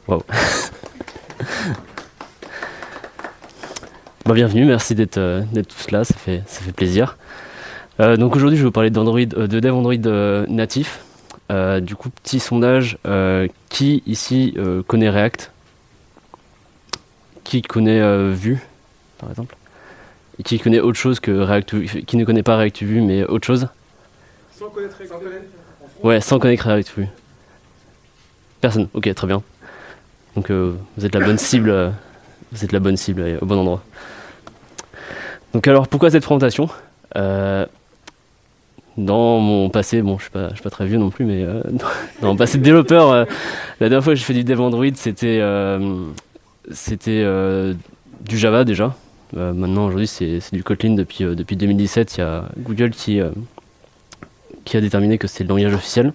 Waouh. Bienvenue, merci d'être tous là, ça fait plaisir. Donc aujourd'hui, je vais vous parler d'Android, de dev Android natif. Du coup, petit sondage, qui ici connaît React? Qui connaît Vue, par exemple? Et qui connaît autre chose que React Vue, qui ne connaît pas React Vue, mais autre chose? Sans connaître React Vue. Ouais, sans connaître React Vue. Personne, ok, très bien. Donc vous êtes la bonne cible, au bon endroit. Donc alors, pourquoi cette présentation? Dans mon passé, bon, je suis pas très vieux non plus, mais dans mon passé de développeur, la dernière fois que j'ai fait du dev Android, c'était du Java déjà. Maintenant, aujourd'hui, c'est du Kotlin depuis 2017. Il y a Google qui a déterminé que c'est le langage officiel.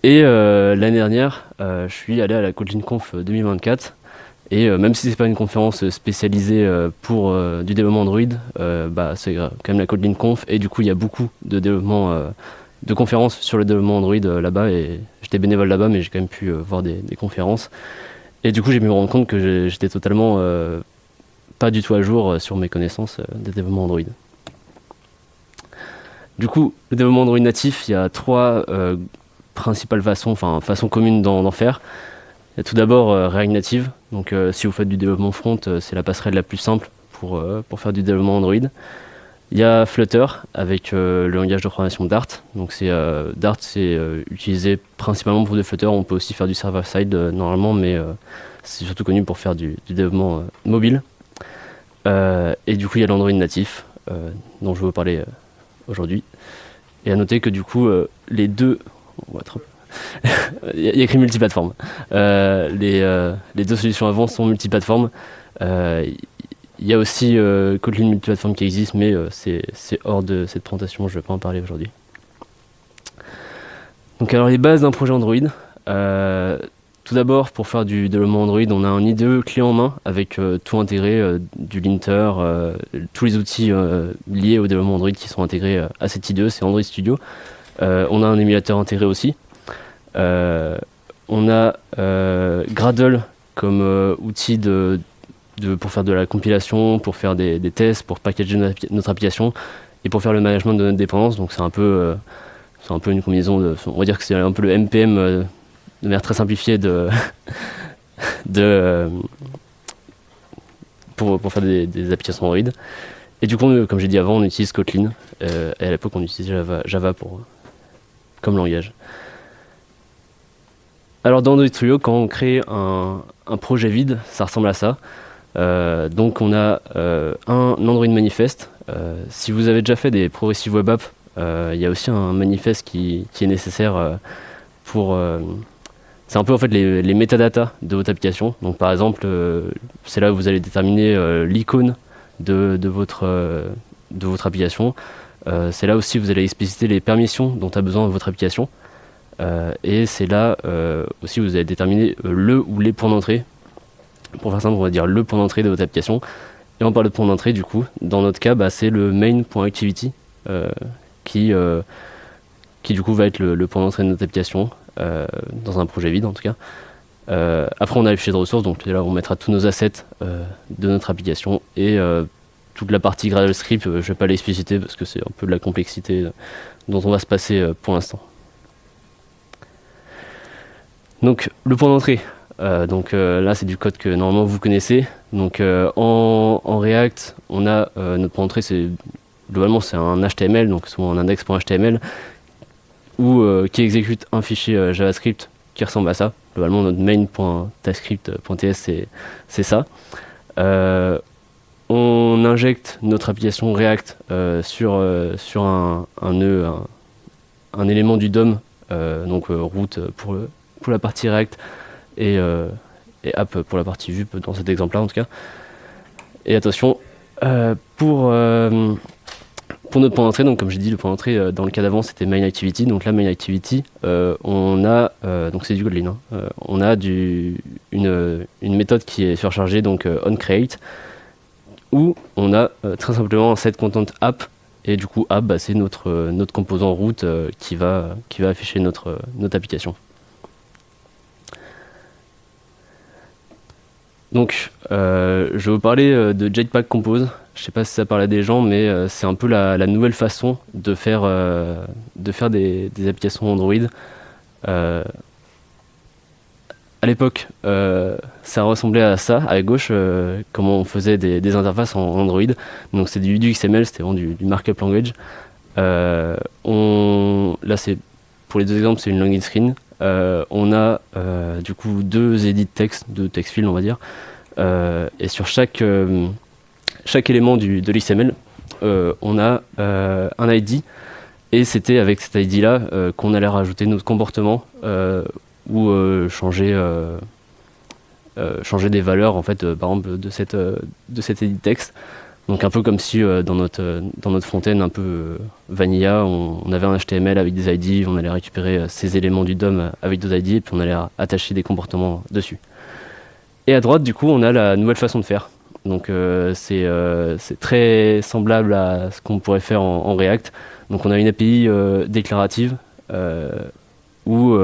Et l'année dernière, je suis allé à la Kotlin Conf 2024. Et même si c'est pas une conférence spécialisée pour du développement Android, c'est quand même la Kotlin Conf, et du coup il y a beaucoup de développement, de conférences sur le développement Android là-bas, et j'étais bénévole là-bas, mais j'ai quand même pu voir des conférences. Et du coup j'ai pu me rendre compte que j'étais totalement pas du tout à jour sur mes connaissances des développements Android. Du coup, le développement Android natif, il y a trois principales façons communes d'en faire. Il y a tout d'abord React Native, donc si vous faites du développement front, c'est la passerelle la plus simple pour faire du développement Android. Il y a Flutter avec le langage de programmation Dart. Donc Dart, c'est utilisé principalement pour du Flutter. On peut aussi faire du server-side normalement, mais c'est surtout connu pour faire du développement mobile. Et du coup, il y a l'Android natif dont je vais vous parler aujourd'hui. Et à noter que du coup, les deux... On va être il y a écrit multiplateforme. Les deux solutions avant sont multiplateformes. Il y a aussi Kotlin multiplateforme qui existe, mais c'est hors de cette présentation, je ne vais pas en parler aujourd'hui. Donc alors les bases d'un projet Android. Tout d'abord, pour faire du développement Android, on a un IDE clé en main avec tout intégré, du linter, tous les outils liés au développement Android qui sont intégrés à cet IDE, c'est Android Studio. On a un émulateur intégré aussi. On a Gradle comme outil pour faire de la compilation, pour faire des tests, pour packager notre application et pour faire le management de notre dépendance. Donc c'est un peu une combinaison on va dire que c'est un peu le NPM de manière très simplifiée pour faire des applications Android. Et du coup, comme j'ai dit avant, on utilise Kotlin et à l'époque on utilisait Java comme langage. Alors dans Android Studio, quand on crée un projet vide, ça ressemble à ça. Donc on a un Android manifest. Si vous avez déjà fait des progressive web apps, il y a aussi un manifeste qui est nécessaire pour... c'est un peu en fait les métadatas de votre application. Donc par exemple, c'est là où vous allez déterminer l'icône de votre application. C'est là aussi où vous allez expliciter les permissions dont a besoin votre application. Et c'est là aussi où vous allez déterminer le ou les points d'entrée. Pour faire simple, on va dire le point d'entrée de votre application. Et on parle de point d'entrée, du coup, dans notre cas, c'est le main.activity qui du coup va être le point d'entrée de notre application, dans un projet vide en tout cas. Après, on a le fichier de ressources, donc là on mettra tous nos assets de notre application et toute la partie Gradle script, je ne vais pas l'expliciter parce que c'est un peu de la complexité dont on va se passer pour l'instant. Donc le point d'entrée, là c'est du code que normalement vous connaissez. Donc en React, on a notre point d'entrée, globalement c'est un HTML, donc souvent un index.html, qui exécute un fichier JavaScript qui ressemble à ça. Globalement notre main.typescript.ts c'est ça. On injecte notre application React sur un nœud, un élément du DOM, donc route pour la partie React et app pour la partie Vue dans cet exemple-là en tout cas. Et attention, pour notre point d'entrée, donc comme j'ai dit, le point d'entrée dans le cas d'avant c'était main activity. Donc là main activity, on a donc c'est du Kotlin. On a une méthode qui est surchargée, donc onCreate, où on a très simplement un set content app. Et du coup app, c'est notre composant route qui va afficher notre application. Donc, je vais vous parler de Jetpack Compose. Je sais pas si ça parle à des gens, mais c'est un peu la nouvelle façon de faire des applications Android. Euh, à l'époque, ça ressemblait à ça, à gauche, comment on faisait des interfaces en Android. Donc, c'est du XML, c'était vraiment du markup language. Là, c'est pour les deux exemples, c'est une login screen. On a du coup deux edits texte, deux text fields, on va dire. Et sur chaque élément de l'XML, on a un ID. Et c'était avec cet ID là qu'on allait rajouter notre comportement ou changer des valeurs en fait, par exemple de cet edit texte. Donc un peu comme si dans notre front-end un peu vanilla, on avait un HTML avec des ID, on allait récupérer ces éléments du DOM avec des ID et puis on allait attacher des comportements dessus. Et à droite, du coup, on a la nouvelle façon de faire. Donc c'est très semblable à ce qu'on pourrait faire en React. Donc on a une API déclarative où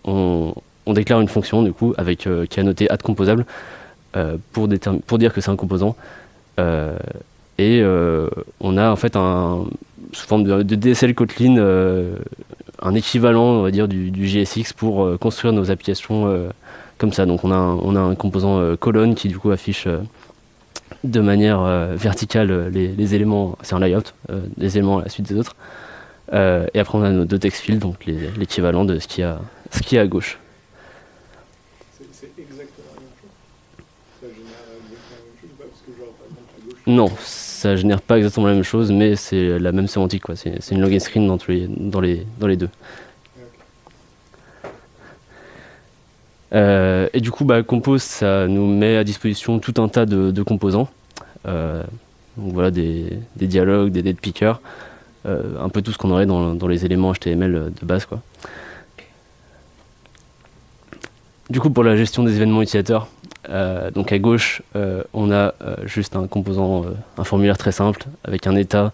on déclare une fonction du coup avec qui est annotée addComposable pour dire que c'est un composant. On a en fait sous forme de DSL Kotlin un équivalent, on va dire, du JSX pour construire nos applications comme ça. Donc on a un composant colonne qui du coup affiche de manière verticale les éléments, c'est un layout, des éléments à la suite des autres. Et après on a nos deux text fields, donc l'équivalent de ce qu'il y a à gauche. C'est exactement la même chose. Ça génère exactement la même chose, parce que genre par exemple à gauche. Non, ça génère pas exactement la même chose, mais c'est la même sémantique, quoi. C'est une login screen dans les deux. Et du coup, Compose, ça nous met à disposition tout un tas de composants. Donc voilà, des dialogues, des date pickers, un peu tout ce qu'on aurait dans les éléments HTML de base, quoi. Du coup, pour la gestion des événements utilisateurs, donc à gauche, on a juste un composant, un formulaire très simple avec un état.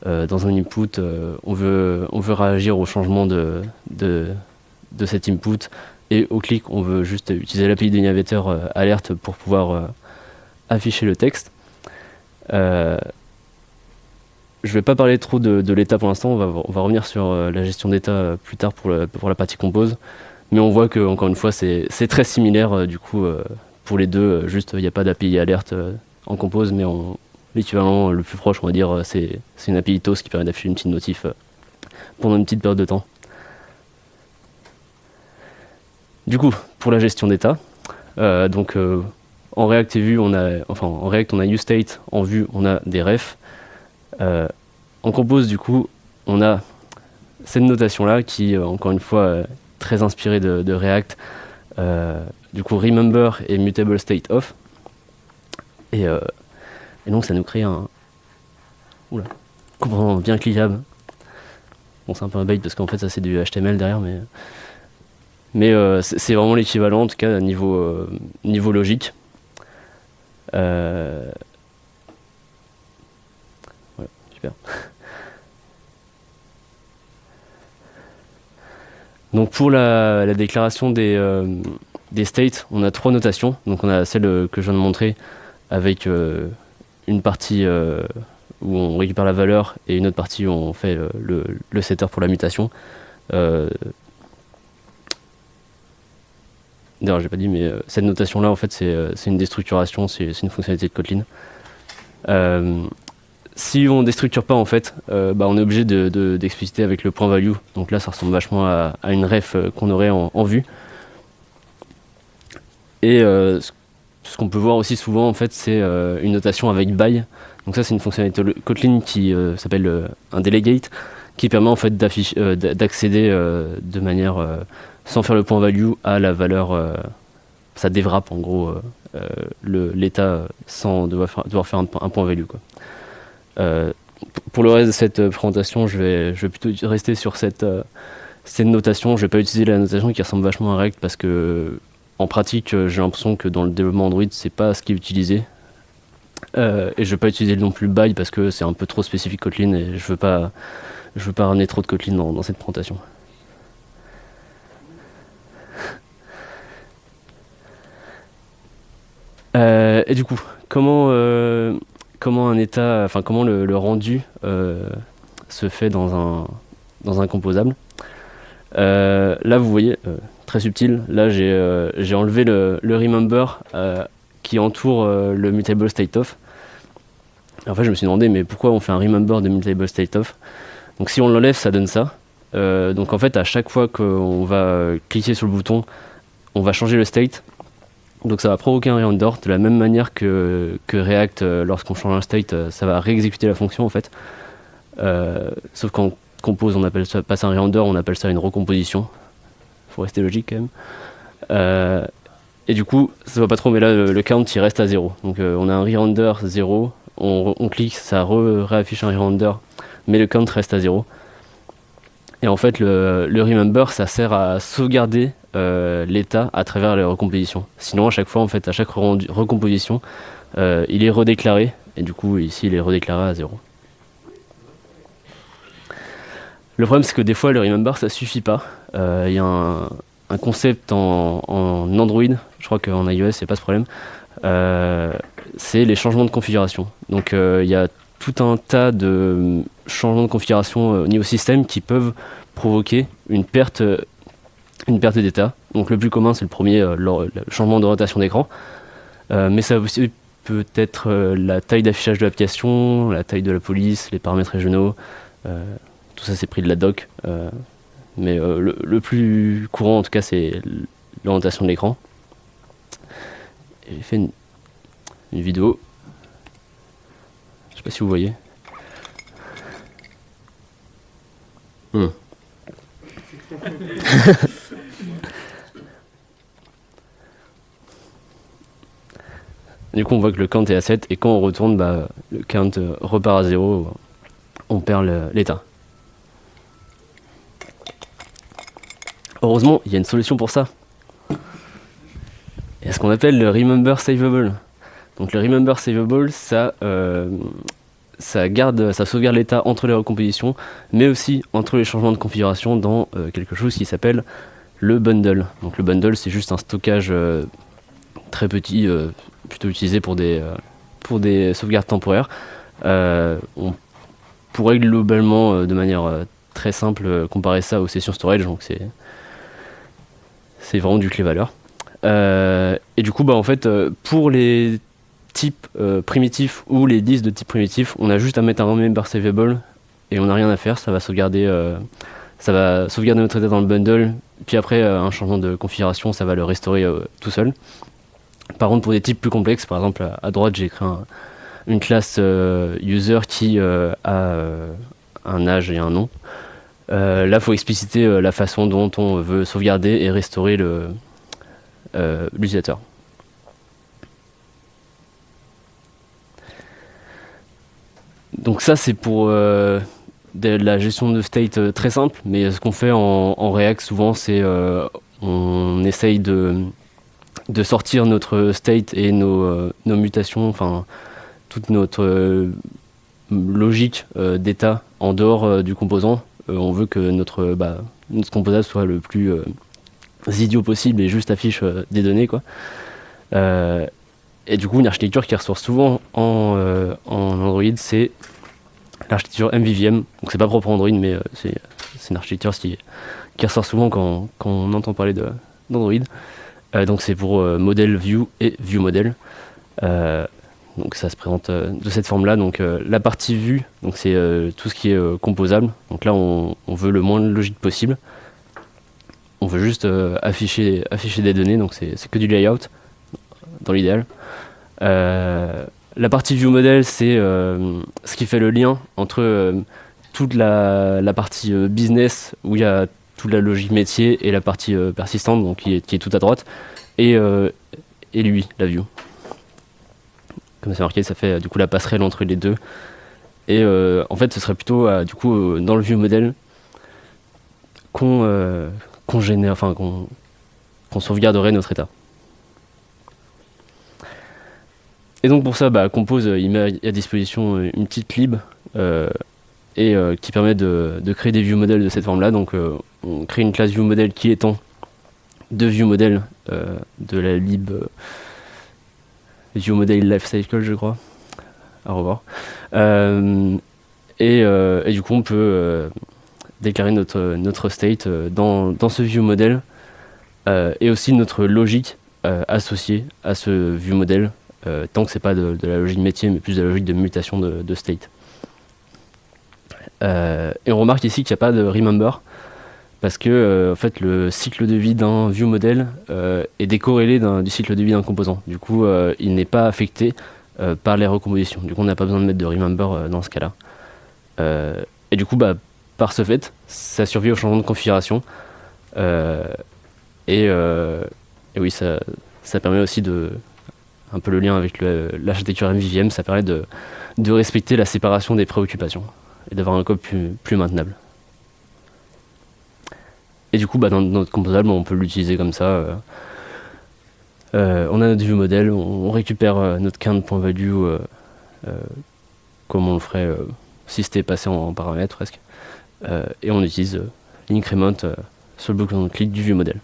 Dans un input, on veut réagir au changement de cet input. Et au clic, on veut juste utiliser l'API de navigateur alerte pour pouvoir afficher le texte. Je vais pas parler trop de l'état pour l'instant, on va revenir sur la gestion d'état plus tard pour la partie compose. Mais on voit que, encore une fois, c'est très similaire du coup pour les deux. Juste, il n'y a pas d'API alerte en compose, mais l'équivalent le plus proche, on va dire, c'est une API TOS qui permet d'afficher une petite notif pendant une petite période de temps. Du coup, pour la gestion d'état, en React et Vue, en React, on a useState, en Vue, on a des refs. En compose, du coup, on a cette notation-là qui, encore une fois, très inspirée de React. Du coup, remember et mutable state of. Et donc, ça nous crée un composant bien cliquable. Bon, c'est un peu un bait parce qu'en fait, ça c'est du HTML derrière, mais c'est vraiment l'équivalent, en tout cas, à niveau logique. Voilà, super. Donc pour la déclaration des states, on a trois notations. Donc on a celle que je viens de montrer avec une partie où on récupère la valeur et une autre partie où on fait le setter pour la mutation. D'ailleurs, j'ai pas dit, mais cette notation-là, en fait, c'est une déstructuration, c'est une fonctionnalité de Kotlin. Si on déstructure pas, en fait, on est obligé d'expliciter avec le point value. Donc là, ça ressemble vachement à une ref qu'on aurait en vue. Et ce qu'on peut voir aussi souvent, en fait, c'est une notation avec by. Donc ça, c'est une fonctionnalité Kotlin qui s'appelle un delegate, qui permet en fait d'accéder de manière sans faire le point value à la valeur. Ça déwrap en gros l'état sans devoir faire un point value, quoi. Pour le reste de cette présentation, je vais plutôt rester sur cette notation. Je vais pas utiliser la notation qui ressemble vachement à React parce que en pratique, j'ai l'impression que dans le développement Android, c'est pas ce qui est utilisé. Et je vais pas utiliser non plus by parce que c'est un peu trop spécifique Kotlin et je veux pas ramener trop de Kotlin dans cette présentation. Et du coup, comment un état, enfin comment le rendu se fait dans un composable. Là, vous voyez, très subtil, là j'ai enlevé le remember qui entoure le mutable state of. En fait, je me suis demandé, mais pourquoi on fait un remember de mutable state of? Donc si on l'enlève, ça donne ça. Donc en fait, à chaque fois qu'on va cliquer sur le bouton, on va changer le state. Donc ça va provoquer un render de la même manière que React, lorsqu'on change un state, ça va réexécuter la fonction en fait. Sauf qu'en compose, on appelle ça, pas ça un render, on appelle ça une recomposition. Faut rester logique quand même. Et du coup, ça se voit pas trop, mais là le count il reste à 0. Donc on a un re-render 0, on clique, ça réaffiche un re-render, mais le count reste à 0. Et en fait, le remember, ça sert à sauvegarder l'état à travers les recompositions. Sinon, à chaque fois, en fait, à chaque recomposition, il est redéclaré, et du coup, ici, il est redéclaré à 0. Le problème, c'est que des fois, le remember, ça suffit pas. Il y a un concept en Android, je crois qu'en iOS, c'est pas ce problème, c'est les changements de configuration. Donc, il y a tout un tas de changements de configuration au niveau système qui peuvent provoquer une perte d'état. Donc le plus commun, c'est le premier, le changement d'orientation d'écran. Mais ça aussi peut être la taille d'affichage de l'application, la taille de la police, les paramètres régionaux. Tout ça, c'est pris de la doc. Mais le plus courant, en tout cas, c'est l'orientation de l'écran. J'ai fait une vidéo. Je sais pas si vous voyez. Du coup, on voit que le count est à 7 et quand on retourne, le count repart à 0. On perd l'état. Heureusement, il y a une solution pour ça. Il y a ce qu'on appelle le remember savable. Donc le remember savable, ça sauvegarde l'état entre les recompositions, mais aussi entre les changements de configuration dans quelque chose qui s'appelle le bundle. Donc le bundle, c'est juste un stockage très petit, plutôt utilisé pour des sauvegardes temporaires. On pourrait globalement, de manière très simple, comparer ça aux sessions storage, donc c'est vraiment du clé-valeur. Et du coup, en fait, pour les types primitifs ou les disques de type primitif, on a juste à mettre un remember savable et on n'a rien à faire, ça va sauvegarder notre état dans le bundle, puis après un changement de configuration, ça va le restaurer tout seul. Par contre, pour des types plus complexes, par exemple à droite, j'ai créé une classe user qui a un âge et un nom. Là, il faut expliciter la façon dont on veut sauvegarder et restaurer l'utilisateur. Donc ça, c'est pour de la gestion de state très simple, mais ce qu'on fait en React souvent, c'est on essaye de sortir notre state et nos mutations, enfin toute notre logique d'état en dehors du composant. On veut que notre composable soit le plus idiot possible et juste affiche des données, quoi. Et du coup, une architecture qui ressort souvent en Android, c'est l'architecture MVVM. Donc c'est pas propre à Android, mais c'est une architecture qui ressort souvent quand on entend parler d'Android. Donc c'est pour modèle view et view model. Donc ça se présente de cette forme-là. Donc la partie vue, donc c'est tout ce qui est composable. Donc là, on veut le moins de logique possible. On veut juste afficher des données. Donc c'est que du layout dans l'idéal. La partie view model, c'est ce qui fait le lien entre toute la partie business où il y a toute la logique métier et la partie persistante, donc qui est tout à droite, et lui, la view. Comme c'est marqué, ça fait du coup la passerelle entre les deux. Et en fait, ce serait plutôt du coup dans le view model qu'on génère, enfin qu'on sauvegarderait notre état. Et donc pour ça, Compose il met à disposition une petite lib qui permet de créer des view models de cette forme-là. Donc on crée une classe view model qui étend deux view models de la lib view model lifecycle, je crois. Au revoir. Et du coup, on peut déclarer notre state dans ce view model et aussi notre logique associée à ce view model, tant que c'est pas de la logique métier, mais plus de la logique de mutation de state. Et on remarque ici qu'il n'y a pas de remember, parce que en fait, le cycle de vie d'un view model est décorrélé du cycle de vie d'un composant. Du coup, il n'est pas affecté par les recompositions. Du coup, on n'a pas besoin de mettre de remember dans ce cas-là. Et du coup, par ce fait, ça survit au changement de configuration. Et oui, ça permet aussi un peu le lien avec l'architecture MVVM, ça permet de respecter la séparation des préoccupations et d'avoir un code plus maintenable. Et du coup, dans notre composable, on peut l'utiliser comme ça. On a notre view model, on récupère notre count.value comme on le ferait si c'était passé en paramètre presque. Et on utilise l'increment sur le bloc on clique du view model.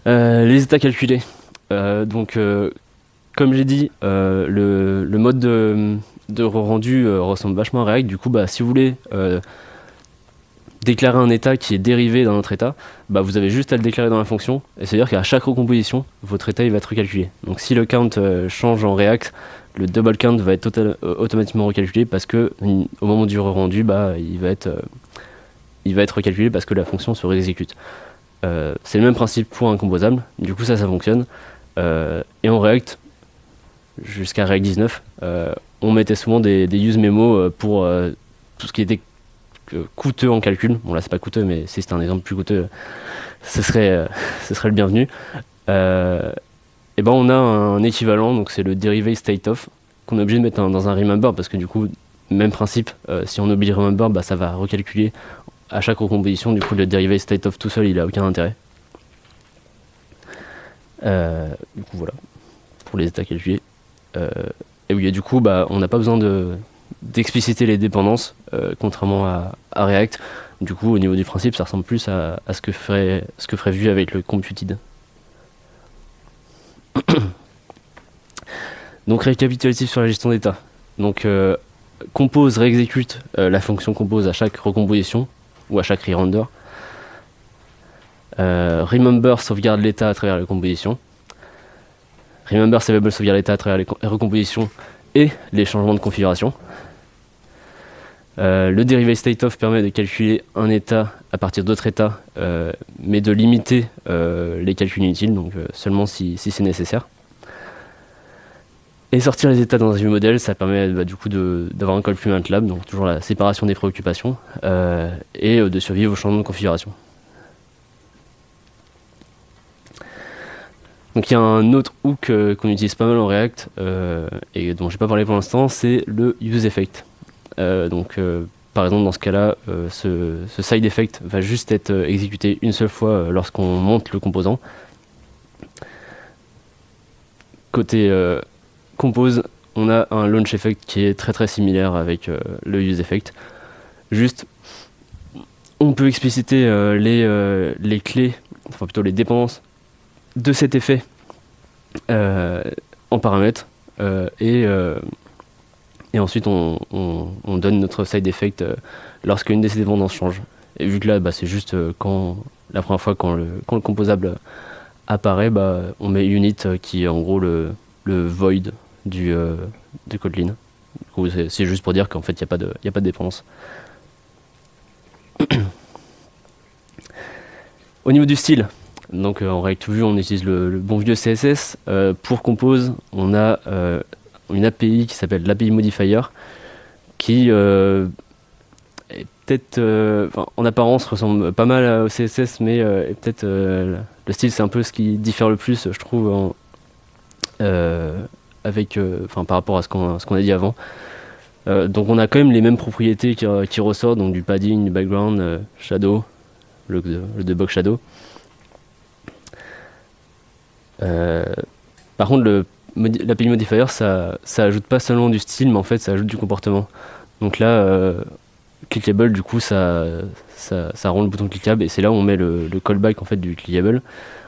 Les états calculés. Donc, comme j'ai dit, le mode de rendu ressemble vachement à React. Du coup, si vous voulez déclarer un état qui est dérivé d'un autre état, vous avez juste à le déclarer dans la fonction. Et c'est-à-dire qu'à chaque recomposition, votre état il va être recalculé. Donc si le count change en React, le double count va être automatiquement recalculé parce que au moment du rendu, il va être recalculé parce que la fonction se réexécute. C'est le même principe pour un composable. Du coup ça fonctionne. Et en React, jusqu'à React 19, on mettait souvent des use memo pour tout ce qui était coûteux en calcul. Bon là c'est pas coûteux, mais si c'était un exemple plus coûteux, ce serait le bienvenu. Et on a un équivalent, donc c'est le derivative state of, qu'on est obligé de mettre dans un remember, parce que du coup, même principe, si on oublie remember, ça va recalculer à chaque recomposition. Du coup le derivative state of tout seul il a aucun intérêt. Du coup voilà, pour les états calculés. Et oui, du coup on n'a pas besoin d'expliciter les dépendances, contrairement à React. Du coup, au niveau du principe, ça ressemble plus à ce que ferait Vue avec le computed. Donc, récapitulatif sur la gestion d'état. Donc, compose, réexécute la fonction compose à chaque recomposition ou à chaque re-render. Remember sauvegarde l'état à travers les compositions. Remember savable sauvegarde l'état à travers les recompositions et les changements de configuration. Le derivative state of permet de calculer un état à partir d'autres états, mais de limiter les calculs inutiles, donc seulement si c'est nécessaire. Et sortir les états dans un view model, ça permet du coup d'avoir un code plus maintenable, donc toujours la séparation des préoccupations, et de survivre aux changements de configuration. Donc il y a un autre hook qu'on utilise pas mal en React, et dont j'ai pas parlé pour l'instant, c'est le use effect. Par exemple dans ce cas-là, ce side effect va juste être exécuté une seule fois lorsqu'on monte le composant. Côté compose, on a un launch effect qui est très très similaire avec le use effect. Juste, on peut expliciter les clés, enfin plutôt les dépendances de cet effet en paramètres et ensuite on donne notre side effect lorsqu'une de ces dépendances change. Et vu que là c'est juste la première fois quand le composable apparaît, on met unit qui est en gros le void du Kotlin. Du coup, c'est juste pour dire qu'en fait il n'y a pas de dépendance. Au niveau du style, donc en React Vue on utilise le bon vieux CSS. Pour Compose, on a une API qui s'appelle l'API Modifier, qui est peut-être, en apparence ressemble pas mal au CSS, mais peut-être le style c'est un peu ce qui diffère le plus, je trouve, par rapport à ce qu'on a dit avant. Donc on a quand même les mêmes propriétés qui ressortent, donc du padding, du background, shadow, le debug shadow. Par contre l'API Modifier ça ajoute pas seulement du style, mais en fait ça ajoute du comportement. Donc là clickable, du coup ça rend le bouton cliquable, et c'est là où on met le callback en fait du clickable.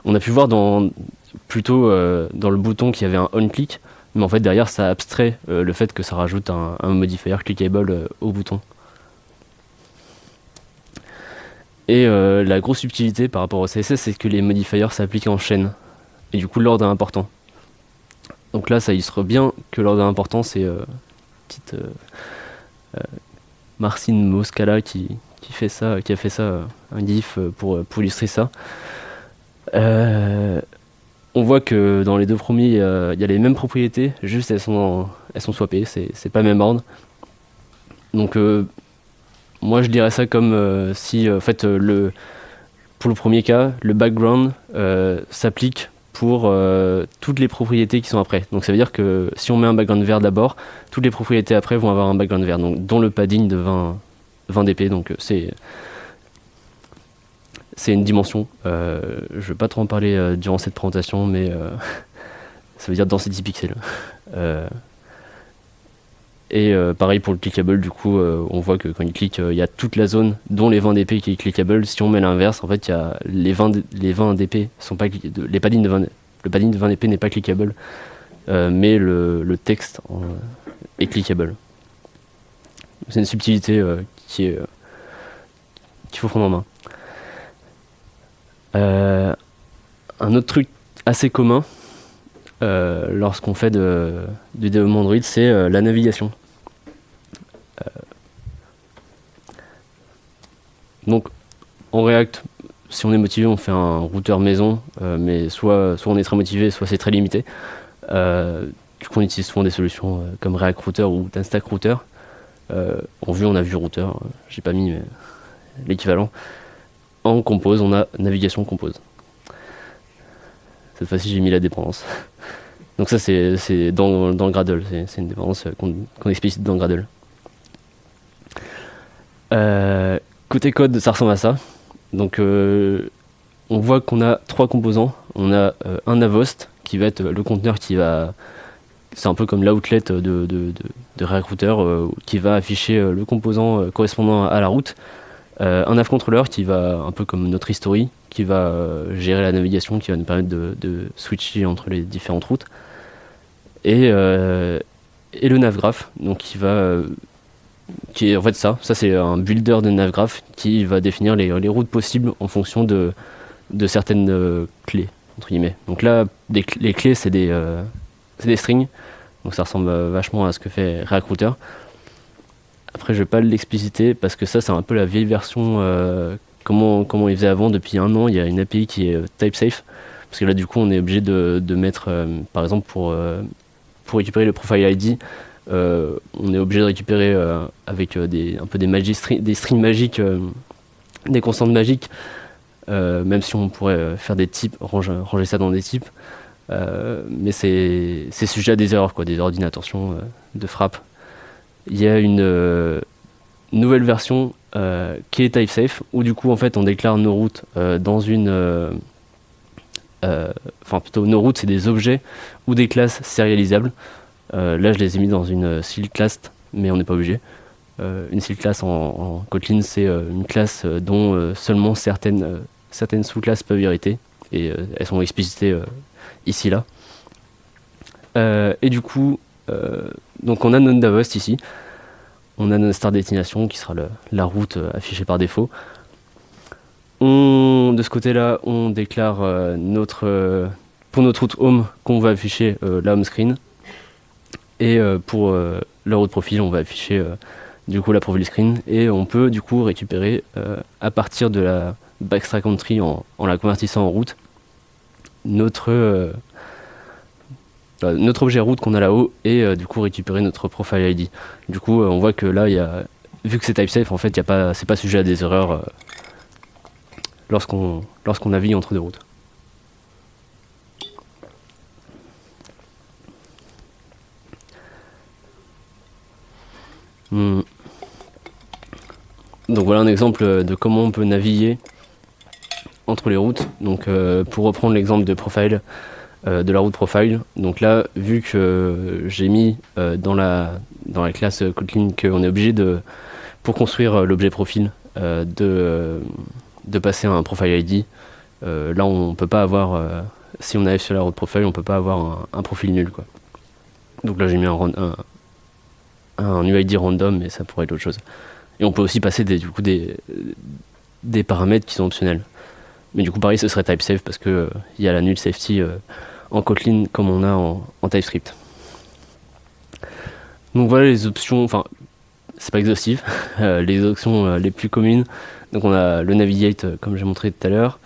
On a pu voir plutôt dans le bouton qu'il y avait un on click, mais en fait derrière ça abstrait le fait que ça rajoute un modifier clickable au bouton. Et la grosse subtilité par rapport au CSS, c'est que les modifiers s'appliquent en chaîne, et du coup l'ordre est important. Donc là ça illustre bien que l'ordre est important, c'est petite Marcin Moscala qui a fait ça, un gif pour illustrer ça. On voit que dans les deux premiers, il y a les mêmes propriétés, juste elles sont swappées, c'est pas le même ordre. Donc moi je dirais ça comme si en fait pour le premier cas, le background s'applique pour toutes les propriétés qui sont après. Donc ça veut dire que si on met un background vert d'abord, toutes les propriétés après vont avoir un background vert, donc dont le padding de 20 dp. Donc c'est une dimension. Je vais pas trop en parler durant cette présentation, mais ça veut dire density pixels. Et pareil pour le clickable, du coup on voit que quand il clique, il y a toute la zone dont les 20 dp qui est clickable. Si on met l'inverse, en fait il y a les 20 dp sont pas les paddings de 20, le padding de 20 dp n'est pas clickable, mais le texte est clickable. C'est une subtilité qu'il faut prendre en main. Un autre truc assez commun lorsqu'on fait du développement Android, c'est la navigation. Donc en React, si on est motivé, on fait un routeur maison, mais soit on est très motivé, soit c'est très limité. Du coup on utilise souvent des solutions comme React Router ou Instack Router. En vue on a Vue Router, j'ai pas mis mais l'équivalent. En compose, on a navigation compose. Cette fois-ci j'ai mis la dépendance. Donc ça c'est dans le Gradle, c'est une dépendance qu'on explicite dans le Gradle. Côté code, ça ressemble à ça. Donc on voit qu'on a trois composants. On a un navost qui va être le conteneur qui va... C'est un peu comme l'outlet de React Router qui va afficher le composant correspondant à la route. Un navcontroller qui va, un peu comme notre history, qui va gérer la navigation, qui va nous permettre de switcher entre les différentes routes. Et le navgraph, donc qui est en fait ça c'est un builder de navgraph qui va définir les routes possibles en fonction de certaines clés, entre guillemets. Donc là, les clés, c'est des strings, donc ça ressemble vachement à ce que fait React Router. Après, je vais pas l'expliciter parce que ça, c'est un peu la vieille version, comment il faisait avant. Depuis un an, il y a une API qui est typesafe, parce que là, du coup, on est obligé de mettre, par exemple, pour récupérer le profile ID, on est obligé de récupérer avec un peu des strings magiques, des constantes magiques, même si on pourrait faire des types, ranger ça dans des types. Mais c'est sujet à des erreurs, des erreurs d'inattention, de frappe. Il y a une nouvelle version qui est typesafe, où du coup en fait on déclare nos routes dans une... plutôt nos routes, c'est des objets ou des classes sérialisables. Là je les ai mis dans une sealed class, mais on n'est pas obligé. Une sealed class en Kotlin, c'est une classe dont seulement certaines sous-classes peuvent hériter, et elles sont explicitées ici là. Et du coup donc on a notre navhost ici, on a notre start destination qui sera la route affichée par défaut. De ce côté là on déclare pour notre route home qu'on va afficher la home screen, et pour la route profil on va afficher du coup la profile screen, et on peut du coup récupérer à partir de la backtrack entry en la convertissant en route notre objet route qu'on a là-haut, et du coup récupérer notre profile ID. Du coup on voit que là vu que c'est typesafe, en fait c'est pas sujet à des erreurs lorsqu'on navigue entre deux routes. Donc voilà un exemple de comment on peut naviguer entre les routes. Donc pour reprendre l'exemple de profile, de la route profile, donc là vu que j'ai mis dans la classe Kotlin qu'on est obligé pour construire l'objet profil, de passer un profile ID. Là, on peut pas avoir, si on arrive sur la road profile, on peut pas avoir un profil nul, quoi. Donc là, j'ai mis un UID random, mais ça pourrait être autre chose. Et on peut aussi passer des paramètres qui sont optionnels. Mais du coup, pareil, ce serait type safe parce que y a la null safety en Kotlin comme on a en TypeScript. Donc voilà les options, enfin, c'est pas exhaustif, les options les plus communes. Donc on a le navigate, comme j'ai montré tout à l'heure.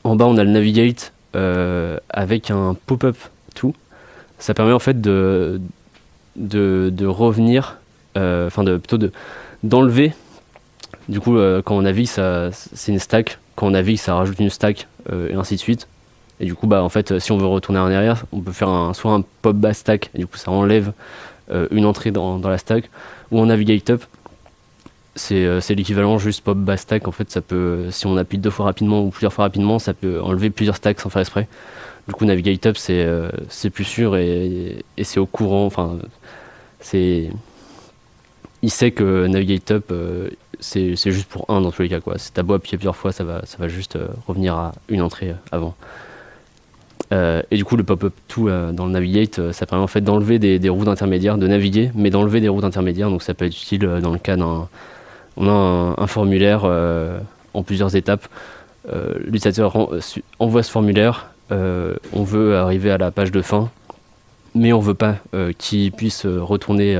En bas, on a le navigate avec un pop-up to. Ça permet en fait de revenir, plutôt d'enlever. Du coup, quand on navigue, c'est une stack. Quand on navigue, ça rajoute une stack, et ainsi de suite. Et du coup, en fait, si on veut retourner en arrière, on peut faire soit un pop bas stack, et du coup, ça enlève une entrée dans la stack, ou en navigate up. C'est l'équivalent juste pop bas stack. En fait, ça peut, si on appuie 2 fois rapidement ou plusieurs fois rapidement, ça peut enlever plusieurs stacks sans faire exprès. Du coup, navigate up, c'est plus sûr et c'est au courant. Enfin, il sait que navigate up, c'est juste pour 1 dans tous les cas, quoi. Si t'as beau appuyer plusieurs fois, ça va juste revenir à une entrée avant. Et du coup, le pop-up to dans le navigate, ça permet en fait d'enlever des routes intermédiaires, de naviguer, mais d'enlever des routes intermédiaires. Donc ça peut être utile dans le cas on a un formulaire en plusieurs étapes. L'utilisateur envoie ce formulaire, on veut arriver à la page de fin, mais on veut pas qu'il puisse retourner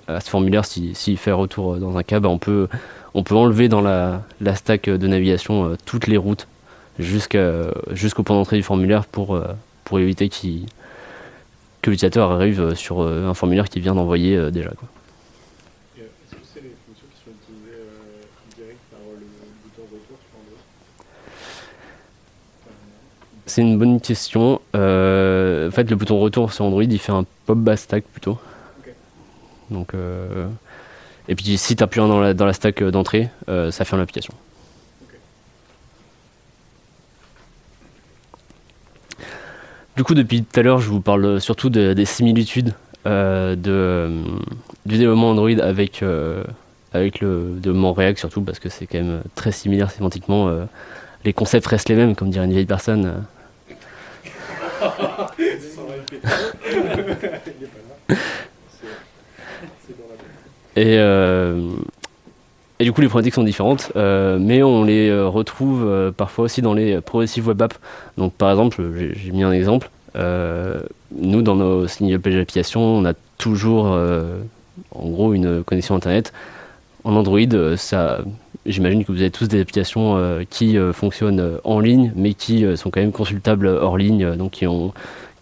à ce formulaire. S'il fait retour dans un cas, on peut enlever dans la stack de navigation toutes les routes jusqu'au point d'entrée du formulaire pour éviter que l'utilisateur arrive sur un formulaire qu'il vient d'envoyer déjà, quoi. Est-ce que c'est les fonctions qui sont utilisées direct par le bouton retour sur Android? C'est une bonne question. En fait, le bouton retour sur Android, il fait un pop bas stack plutôt. Okay. Donc, et puis si tu appuies dans la stack d'entrée, ça ferme l'application. Okay. Du coup, depuis tout à l'heure, je vous parle surtout des similitudes du développement Android avec le développement React, surtout parce que c'est quand même très similaire sémantiquement. Les concepts restent les mêmes, comme dirait une vieille personne. Et du coup, les problématiques sont différentes, mais on les retrouve parfois aussi dans les progressive web apps. Donc, par exemple, j'ai mis un exemple. Nous, dans nos single page applications, on a toujours, en gros, une connexion Internet. En Android, j'imagine que vous avez tous des applications qui fonctionnent en ligne, mais qui sont quand même consultables hors ligne, donc qui ont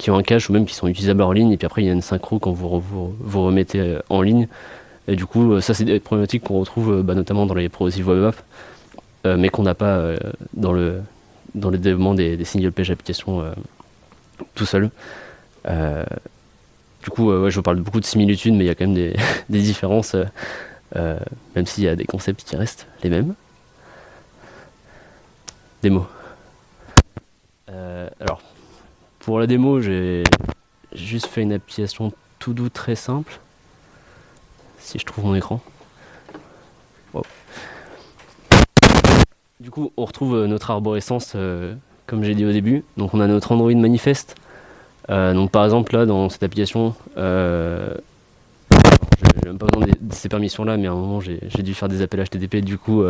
un cache ou même qui sont utilisables hors ligne. Et puis après, il y a une synchro quand vous remettez en ligne. Et du coup, ça, c'est des problématiques qu'on retrouve notamment dans les progressive web apps, mais qu'on n'a pas dans le développement des single page applications tout seul. Du coup, je vous parle de beaucoup de similitudes, mais il y a quand même des différences, même s'il y a des concepts qui restent les mêmes. Démo. Alors, pour la démo, j'ai juste fait une application tout doux, très simple. Si je trouve mon écran. Wow. Du coup, on retrouve notre arborescence, comme j'ai dit au début. Donc, on a notre Android manifeste. Donc, par exemple, là, dans cette application, j'ai même pas besoin de ces permissions-là, mais à un moment, j'ai dû faire des appels HTTP. Du coup,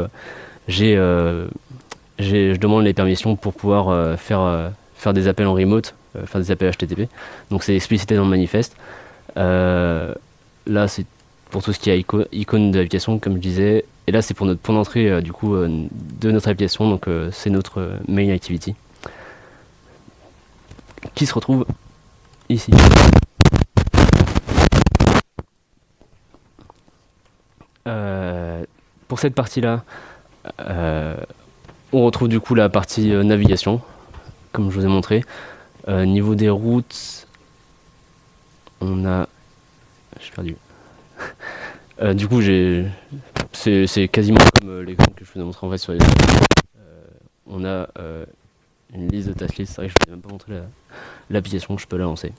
je demande les permissions pour pouvoir faire des appels en remote, faire des appels HTTP. Donc, c'est explicité dans le manifeste. Là, c'est pour tout ce qui est icône de l'application, comme je disais. Et là, c'est pour notre point d'entrée du coup de notre application. Donc, c'est notre main activity qui se retrouve ici. Pour cette partie-là, on retrouve du coup la partie navigation, comme je vous ai montré. Niveau des routes, on a... J'ai perdu. Du coup, c'est quasiment comme l'exemple que je vous ai montré en fait sur les on a une liste de task list. C'est vrai que je ne vous ai même pas montré l'application, je peux la lancer.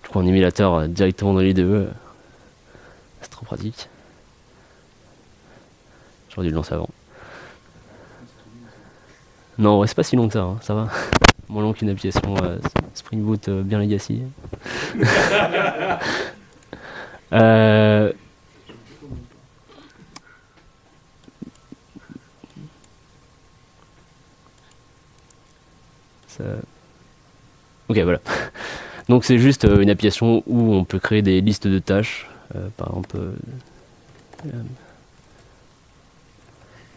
Du coup, coup un émulateur directement dans l'IDE. C'est trop pratique. J'aurais dû le lancer avant. Non, ouais, c'est pas si long que ça, hein, ça va. Moins long qu'une application Spring Boot bien legacy. Euh, ça... Ok, voilà. Donc c'est juste une application où on peut créer des listes de tâches. Par exemple,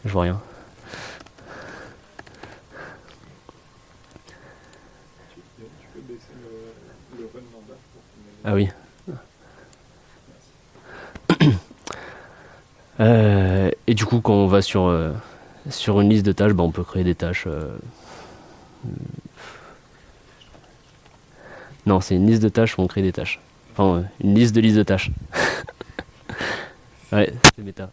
je vois rien. Tu peux baisser le run number pour qu'on ait... Ah oui. Et du coup, quand on va sur une liste de tâches, bah, on peut créer des tâches. Non, c'est une liste de tâches où on crée des tâches. Enfin, une liste de listes de tâches. Ouais, c'est méta.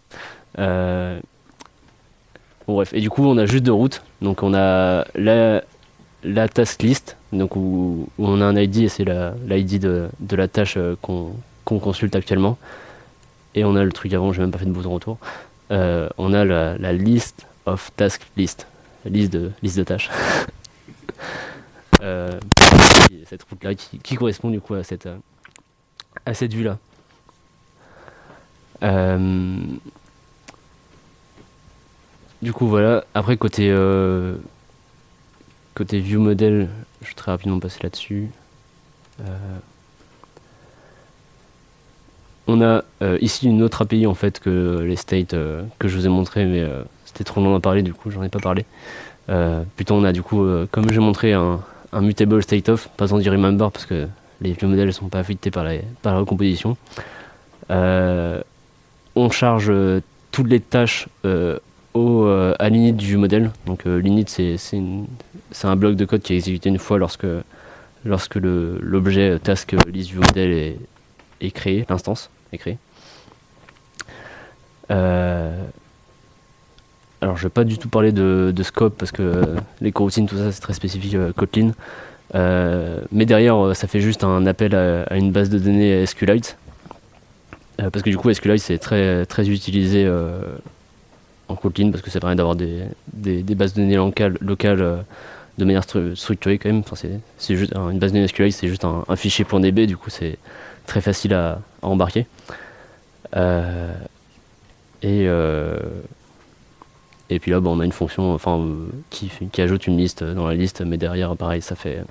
Bon, bref, et du coup, on a juste deux routes. Donc, on a la task list, donc où on a un ID et c'est l'ID de la tâche qu'on consulte actuellement. Et on a le truc avant, j'ai même pas fait de bouton retour. On a la list of task list, la liste de tâches. Cette route-là qui correspond du coup à cette vue-là. Du coup voilà. Après côté view model, je vais très rapidement passer là-dessus. On a ici une autre API en fait que les states que je vous ai montré, mais c'était trop long d'en parler, du coup j'en ai pas parlé. Plutôt on a du coup, comme j'ai montré, un mutable state of, pas besoin d'y remember parce que les view modèles sont pas affectés par la recomposition. On charge toutes les tâches à l'init du view model. Donc l'init c'est un bloc de code qui est exécuté une fois lorsque l'objet task list view model est créé, l'instance est créée. Alors je vais pas du tout parler de scope parce que les coroutines, tout ça c'est très spécifique Kotlin. Mais derrière ça fait juste un appel à une base de données SQLite. Parce que du coup SQLite c'est très, très utilisé en Kotlin parce que ça permet d'avoir des bases de données locales de manière structurée quand même. Enfin, c'est juste une base de données SQLite, c'est juste un fichier .db, du coup c'est très facile à embarquer. Et puis là, on a une fonction qui ajoute une liste dans la liste, mais derrière, pareil, ça fait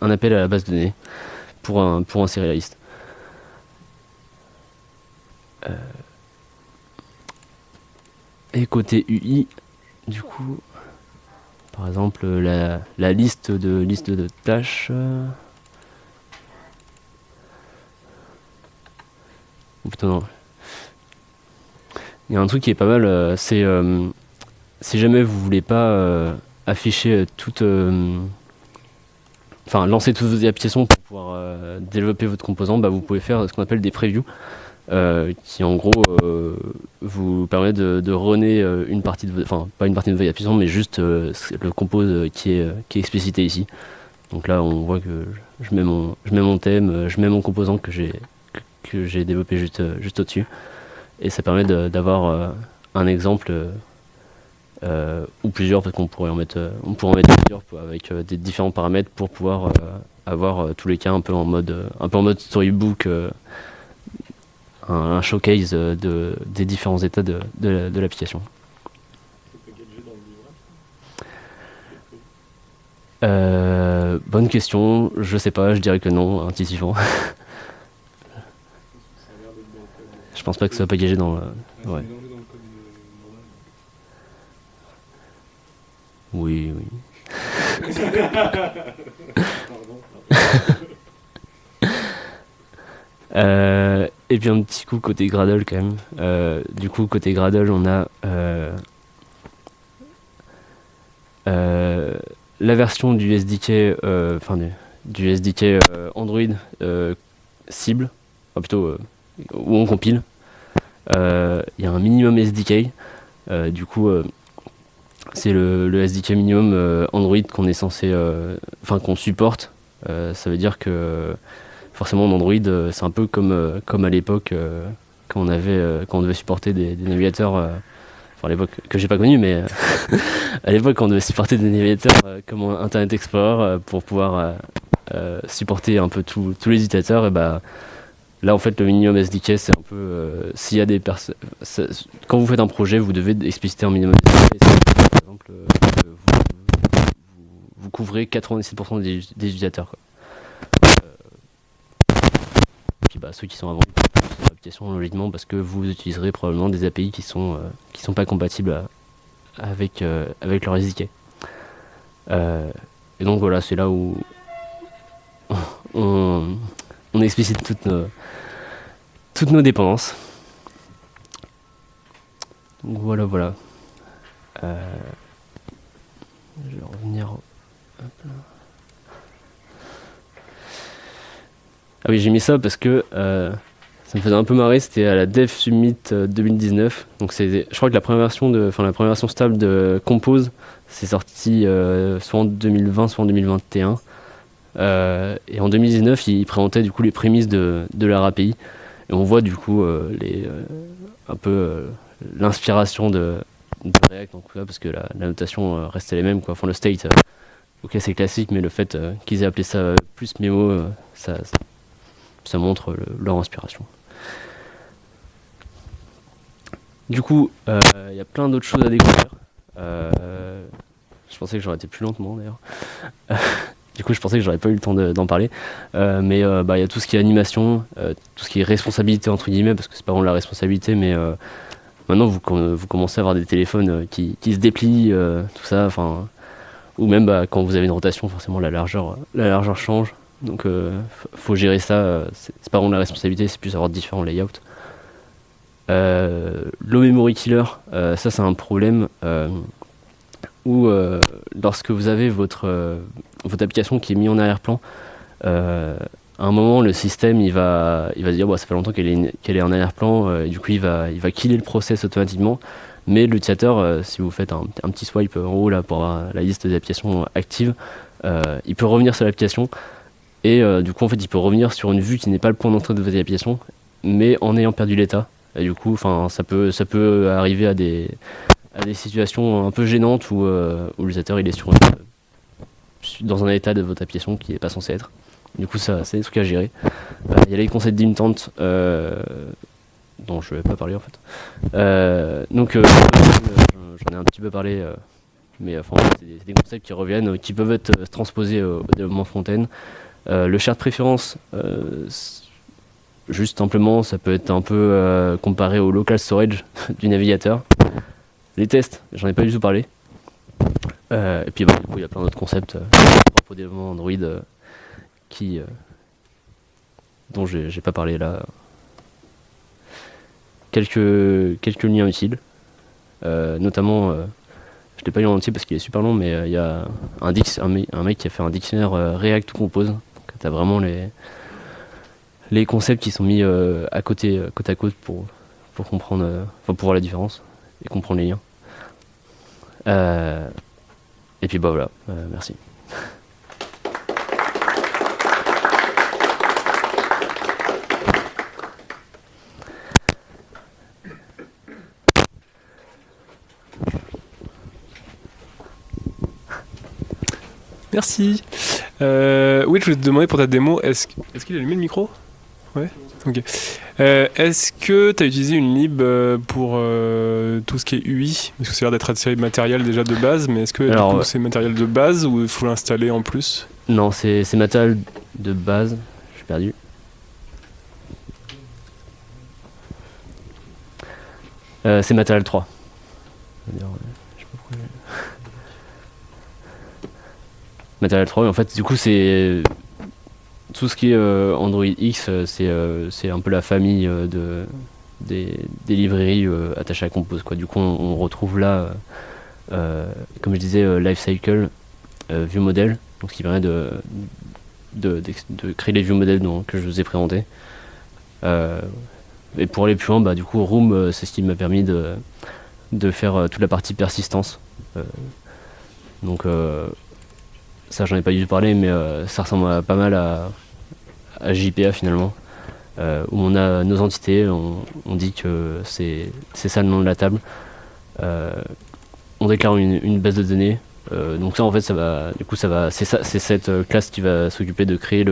un appel à la base de données pour insérer la liste. Et côté UI, du coup, par exemple, la liste de tâches. Ou plutôt non. Il y a un truc qui est pas mal, c'est si jamais vous voulez pas afficher lancer toutes vos applications pour pouvoir développer votre composant, vous pouvez faire ce qu'on appelle des previews, qui en gros vous permet de runner une partie de pas une partie de votre application, mais juste le compose qui est explicité ici. Donc là on voit que je mets mon thème, je mets mon composant que j'ai développé juste au-dessus. Et ça permet d'avoir un exemple ou plusieurs, parce qu'on pourrait en mettre plusieurs avec des différents paramètres pour pouvoir avoir tous les cas un peu en mode storybook, un showcase des différents états de l'application. C'est packagé dans le livret. Bonne question, je sais pas, je dirais que non, intuitivement. Je pense pas que ce soit packagé dans le... Ouais. Oui. Et puis un petit coup côté Gradle quand même. Du coup côté Gradle on a la version du SDK, du SDK Android cible, plutôt où on compile. Il y a un minimum SDK. Du coup c'est le SDK minimum Android qu'on est censé qu'on supporte Ça veut dire que forcément en Android, c'est un peu comme à l'époque quand on devait supporter des navigateurs. Enfin, à l'époque que j'ai pas connu, mais à l'époque quand on devait supporter des navigateurs comme Internet Explorer pour pouvoir supporter un peu tous les utilisateurs. Et bah là, en fait, le minimum SDK, c'est un peu s'il y a des personnes. Quand vous faites un projet, vous devez expliciter un minimum SDK. Par exemple, que vous couvrez 97% des utilisateurs, quoi. Puis bah, ceux qui sont avant l'application, logiquement, parce que vous utiliserez probablement des API qui sont pas compatibles avec leur SDK. Et donc voilà, c'est là où on explicite toutes nos dépendances. Donc voilà. Je vais revenir. Ah oui, j'ai mis ça parce que ça me faisait un peu marrer. C'était à la Dev Summit 2019. Donc je crois que la première version stable de Compose, c'est sorti soit en 2020, soit en 2021. Et en 2019, ils présentaient du coup les prémices de leur API. Et on voit du coup un peu l'inspiration de React, donc, parce que la notation restait les mêmes, quoi. Enfin, le state, ok, c'est classique, mais le fait qu'ils aient appelé ça plus mémo, ça montre leur inspiration. Du coup, il y a plein d'autres choses à découvrir. Je pensais que j'aurais été plus lentement d'ailleurs. Du coup, je pensais que j'aurais pas eu le temps d'en parler. Mais y a tout ce qui est animation, tout ce qui est responsabilité, entre guillemets, parce que c'est pas vraiment la responsabilité, mais maintenant vous commencez à avoir des téléphones qui se déplient, tout ça. Ou même quand vous avez une rotation, forcément la largeur change. Donc, faut gérer ça. C'est pas vraiment la responsabilité, c'est plus avoir différents layouts. Low memory killer, ça c'est un problème où lorsque vous avez votre application qui est mise en arrière-plan, à un moment le système il va se dire ça fait longtemps qu'elle est en arrière-plan, et du coup il va killer le process automatiquement, mais l'utilisateur, si vous faites un petit swipe en haut là pour avoir la liste des applications actives, il peut revenir sur l'application, et du coup en fait il peut revenir sur une vue qui n'est pas le point d'entrée de votre application, mais en ayant perdu l'état. Et du coup ça peut arriver à des situations un peu gênantes où l'utilisateur il est dans un état de votre application qui n'est pas censé être. Du coup, ça, c'est des trucs à gérer. Il y a les concepts d'intent dont je vais pas parler en fait. Donc, j'en ai un petit peu parlé, mais c'est des concepts qui reviennent, qui peuvent être transposés au développement front-end. Le shared préférence, juste simplement, ça peut être un peu comparé au local storage du navigateur. Les tests, j'en ai pas du tout parlé. Et puis du coup, il y a plein d'autres concepts propres au développement Android dont j'ai pas parlé là. Quelques liens utiles, notamment, je l'ai pas lu en entier parce qu'il est super long, mais il y a un mec qui a fait un dictionnaire React Compose. Donc t'as vraiment les concepts qui sont mis côte à côte pour comprendre, pour voir la différence et comprendre les liens. Et puis voilà, merci. Merci. Oui, je voulais te demander pour ta démo, est-ce qu'il a allumé le micro ? Ouais. Ok. Est-ce que tu as utilisé une lib pour tout ce qui est UI ? Parce que ça a l'air d'être assez matériel déjà de base, mais est-ce que c'est matériel de base ou il faut l'installer en plus ? Non, c'est matériel de base. Je suis perdu. C'est matériel 3. Matériel 3, mais en fait, du coup, c'est tout ce qui est Android X, c'est un peu la famille des librairies attachées à Compose, quoi. Du coup, on retrouve là, comme je disais, Lifecycle, ViewModel, donc ce qui permet de créer les ViewModels que je vous ai présentés. Et pour aller plus loin, du coup, Room, c'est ce qui m'a permis de faire toute la partie persistance. Donc, ça j'en ai pas du tout parlé, mais ça ressemble pas mal à JPA finalement, où on a nos entités, on dit que c'est ça le nom de la table. On déclare une base de données. Donc ça en fait c'est cette classe qui va s'occuper de créer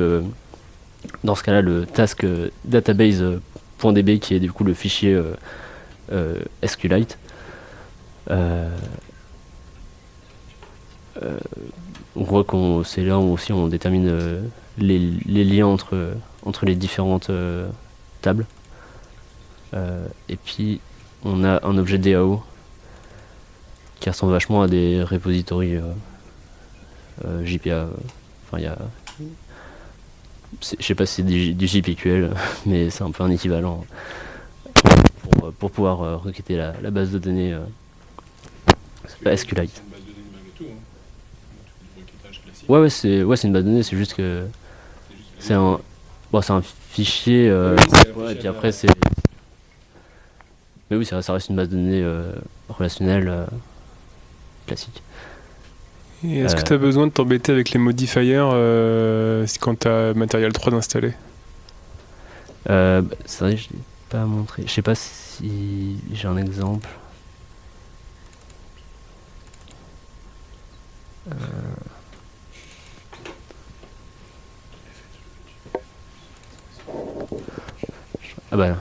dans ce cas-là le task database.db qui est du coup le fichier SQLite. On voit c'est là où aussi on détermine les liens entre les différentes tables. Et puis on a un objet DAO qui ressemble vachement à des repositories JPA. Enfin, je sais pas si c'est du JPQL, mais c'est un peu un équivalent pour pouvoir requêter la base de données SQLite. C'est une base de données malgré tout, hein. Du requêtage classique. Ouais, c'est une base de données, c'est juste que c'est un fichier. Ouais, et puis après c'est. Mais oui, ça reste une base de données relationnelle classique. Et est-ce que tu as besoin de t'embêter avec les modifiers quand tu as Material 3 d'installer? C'est vrai que je l'ai pas montré. Je sais pas si j'ai un exemple. Ah bah là.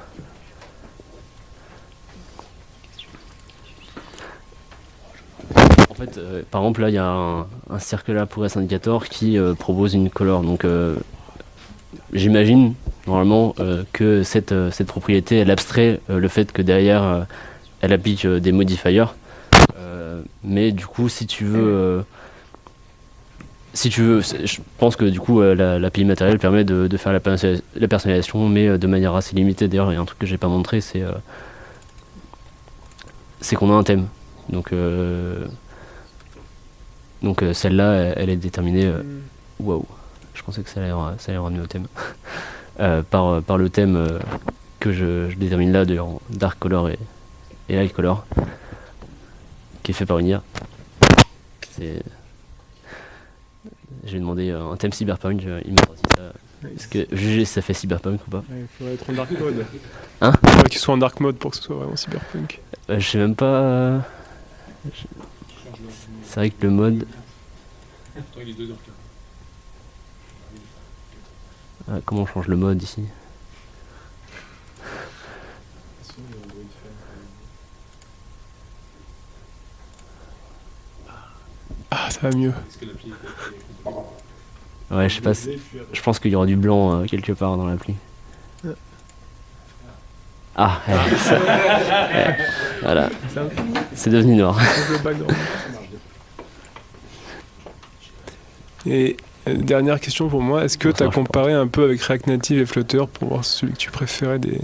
En fait, par exemple, là, il y a un Circular Progress Indicator qui propose une color. Donc, j'imagine, normalement, que cette propriété, elle abstrait le fait que derrière, elle applique des modifiers. Mais du coup, si tu veux, je pense que du coup, l'API matériel permet de faire la personnalisation, mais de manière assez limitée. D'ailleurs, il y a un truc que j'ai pas montré, c'est qu'on a un thème. Donc celle-là, elle est déterminée. Waouh, je pensais que ça allait ramener au thème. Par le thème que je détermine là, de Dark Color et Light Color, qui est fait par Unir. J'ai demandé un thème cyberpunk, il m'a sorti ça. Est-ce que juger si ça fait cyberpunk ou pas? Il faudrait être en dark mode. Hein? Il faudrait qu'il soit en dark mode pour que ce soit vraiment cyberpunk. Je sais même pas. C'est vrai que le mode. Attends, il est 2h15. Comment on change le mode ici? Ah, ça va mieux. Est-ce que l'appli est Ouais, je sais pas. Je pense qu'il y aura du blanc quelque part dans l'appli. Ah, voilà. C'est devenu noir. Et dernière question pour moi, est-ce que tu as comparé un peu avec React Native et Flutter pour voir celui que tu préférais des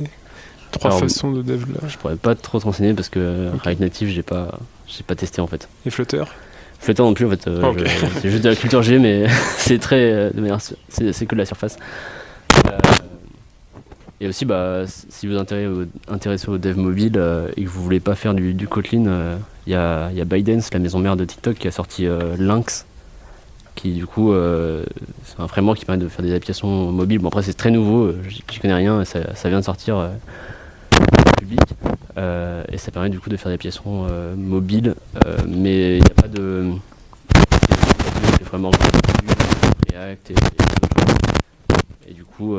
trois façons de dev là? Je pourrais pas trop te renseigner parce que React Native j'ai pas testé en fait. Et Flutter? Flutter non plus en fait. Okay. C'est juste de la culture G, mais c'est très de manière, c'est que de la surface. Et aussi, si vous intéressez au dev mobile et que vous voulez pas faire du Kotlin, il y a ByteDance, la maison mère de TikTok, qui a sorti Lynx, qui du coup, c'est un framework qui permet de faire des applications mobiles. Bon après c'est très nouveau, j'y connais rien, ça vient de sortir public, et ça permet du coup de faire des applications mobiles, mais il n'y a pas de frameworks React et d'autres choses. Et du coup,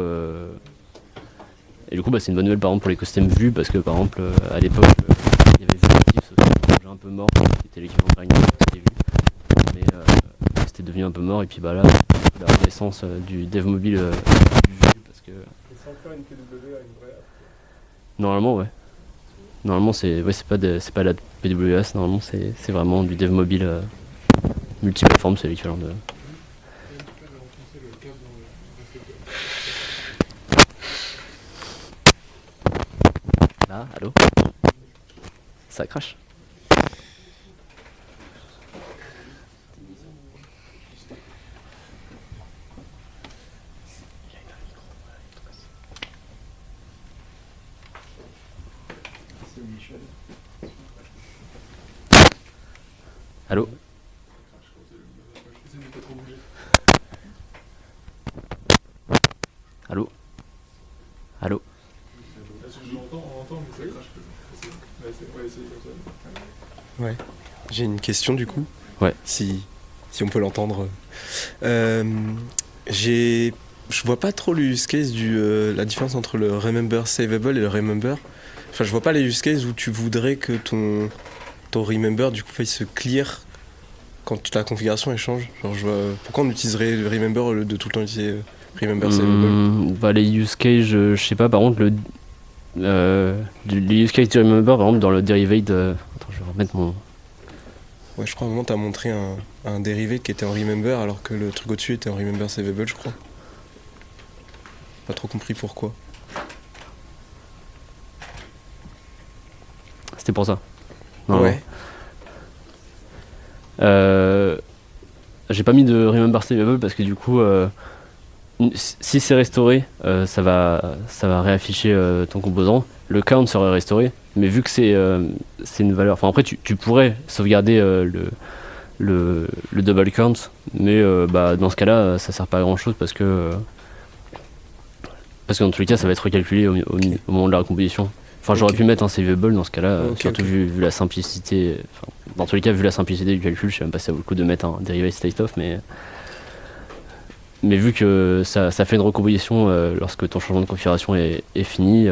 c'est une bonne nouvelle par exemple pour l'écosystème Vue, parce que par exemple à l'époque il y avait Vue Native, c'était un projet un peu mort, qui était l'équivalent de React Native, mais c'était devenu un peu mort, et puis là la renaissance du dev mobile du Vue, parce que sans faire une PW à une vraie app. normalement c'est pas de la PWS, normalement c'est vraiment du dev mobile multiplateforme, c'est l'équivalent de. Là, allô? Ça crache? Allô? trop bouger. Allô? Allô? Parce que je l'entends, on entend, mais ça crache. On va essayer comme ça. Ouais. J'ai une question du coup. Ouais. Si on peut l'entendre. Je vois pas trop le use case la différence entre le remember savable et le remember. Enfin, je vois pas les use cases où tu voudrais que ton remember du coup fasse se clear quand la configuration elle change. Genre, pourquoi on utiliserait le remember au lieu de tout le temps utiliser remember savable? Bah, les use cases, je sais pas, par contre, les use cases du remember, par exemple, dans le derivate. Attends, je vais remettre mon. Ouais, je crois à un moment t'as montré un dérivé qui était en remember alors que le truc au-dessus était en remember savable, je crois. Pas trop compris pourquoi. C'était pour ça. Ouais. J'ai pas mis de remember savable parce que du coup, si c'est restauré, ça va réafficher ton composant. Le count serait restauré, mais vu que c'est une valeur. Enfin, après, tu pourrais sauvegarder le double count, mais bah, dans ce cas-là, ça sert pas à grand chose parce que dans tous les cas, ça va être recalculé au moment de la recomposition. Enfin, j'aurais pu mettre un savable dans ce cas-là, surtout vu la simplicité. Enfin, dans tous les cas, vu la simplicité du calcul, je sais même pas si ça vaut le coup de mettre un derivative state of, mais vu que ça fait une recomposition lorsque ton changement de configuration est fini,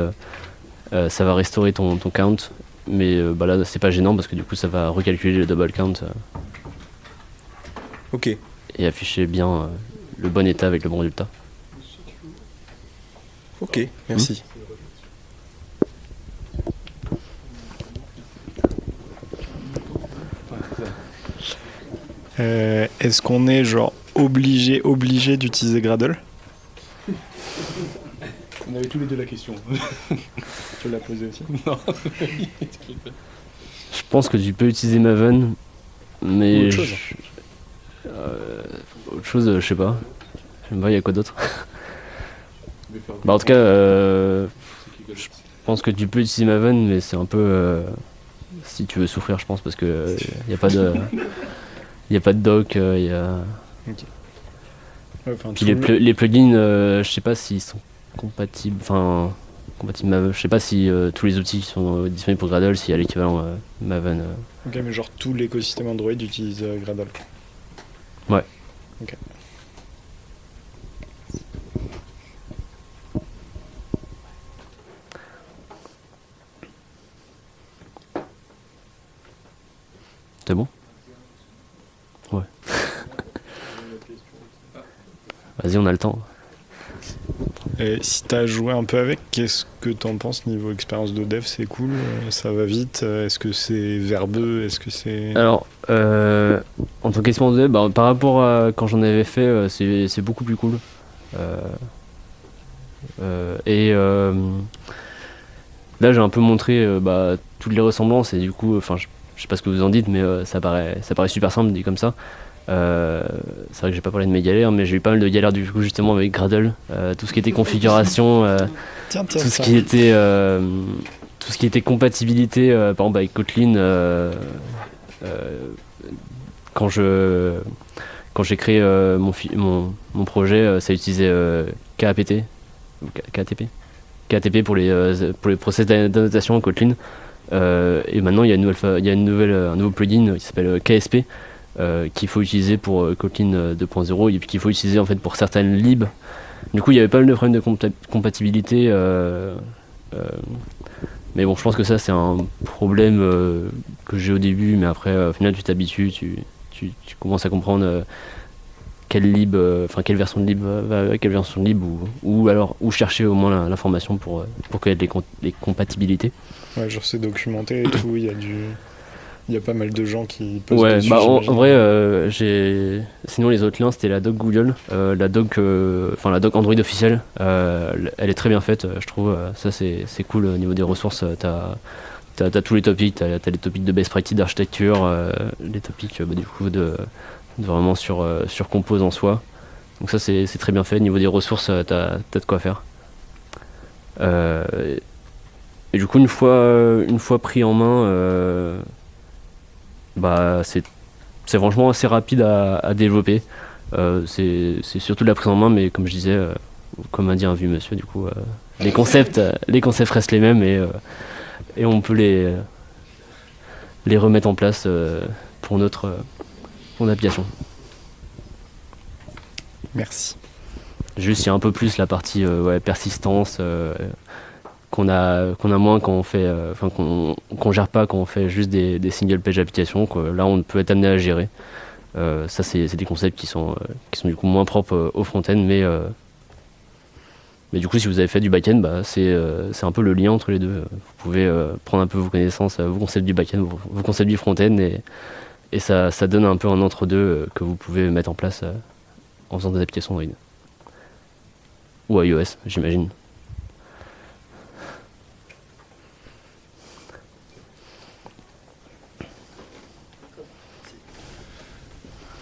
ça va restaurer ton count, mais bah là, c'est pas gênant parce que du coup, ça va recalculer le double count Ok. et afficher bien le bon état avec le bon résultat. Ok, merci. Est-ce qu'on est genre obligé d'utiliser Gradle? On avait tous les deux la question. Tu l'as posée aussi? Non. Je pense que tu peux utiliser Maven, mais Autre chose. Autre chose, je sais pas. Je sais pas, il y a quoi d'autre? Bah, en tout cas, je pense que tu peux utiliser Maven, mais c'est un peu si tu veux souffrir, je pense, parce que y a pas de doc, y a. Ouais, enfin, Puis les plugins, je sais pas s'ils sont compatibles. Enfin, compatibles Maven. Je sais pas si tous les outils qui sont disponibles pour Gradle, s'il y a l'équivalent Maven. Ok, mais genre tout l'écosystème Android utilise Gradle. Ouais. Ok. C'est bon? Ouais. Vas-y, on a le temps. Et si t'as joué un peu avec, qu'est-ce que t'en penses niveau expérience de dev? C'est cool, ça va vite, est-ce que c'est verbeux, est-ce que c'est... Alors, en tant qu'expérience de dev, bah, par rapport à quand j'en avais fait, c'est beaucoup plus cool. Là, j'ai un peu montré toutes les ressemblances et du coup, enfin, je sais pas ce que vous en dites, mais ça paraît super simple dit comme ça. C'est vrai que j'ai pas parlé de mes galères, mais j'ai eu pas mal de galères du coup justement avec Gradle, tout ce qui était configuration, Tiens, tout ce qui était compatibilité, par exemple avec Kotlin. Quand j'ai créé mon projet, ça utilisait KAPT, KATP pour les process d'annotation en Kotlin. Et maintenant, il y a un nouveau plugin qui s'appelle KSP. Qu'il faut utiliser pour Kotlin 2.0 et puis qu'il faut utiliser en fait pour certaines libs. Du coup, il y avait pas mal de problèmes de compatibilité, mais bon, je pense que ça c'est un problème que j'ai au début, mais après au final tu t'habitues, tu commences à comprendre quelle version de lib va avec quelle version de lib, ou alors où chercher au moins l'information pour connaître les compatibilités. Ouais, genre c'est documenté et tout, il y a pas mal de gens qui posent Ouais, dessus, bah en j'imagine. vrai, sinon les autres liens c'était la doc Google, la doc Android officielle, elle est très bien faite, je trouve. Ça c'est cool au niveau des ressources. T'as tous les topics, t'as les topics de best practice d'architecture, les topics du coup de vraiment sur compose en soi. Donc ça c'est très bien fait. Au niveau des ressources, t'as de quoi faire. Et du coup une fois pris en main, bah c'est franchement assez rapide à développer. C'est surtout de la prise en main, mais comme je disais, comme a dit un vieux monsieur, du coup, les concepts restent les mêmes et on peut les remettre en place pour notre application. Merci. Juste, il y a un peu plus la partie persistance qu'on a moins quand on fait, qu'on gère pas quand on fait juste des single page applications. Quoi. Là, on peut être amené à gérer. Ça, c'est des concepts qui sont du coup moins propres au front-end, mais du coup, si vous avez fait du back-end, bah, c'est un peu le lien entre les deux. Vous pouvez prendre un peu vos connaissances, vos concepts du back-end, vos concepts du front-end, et ça donne un peu un entre-deux que vous pouvez mettre en place en faisant des applications Android. Ou iOS, j'imagine.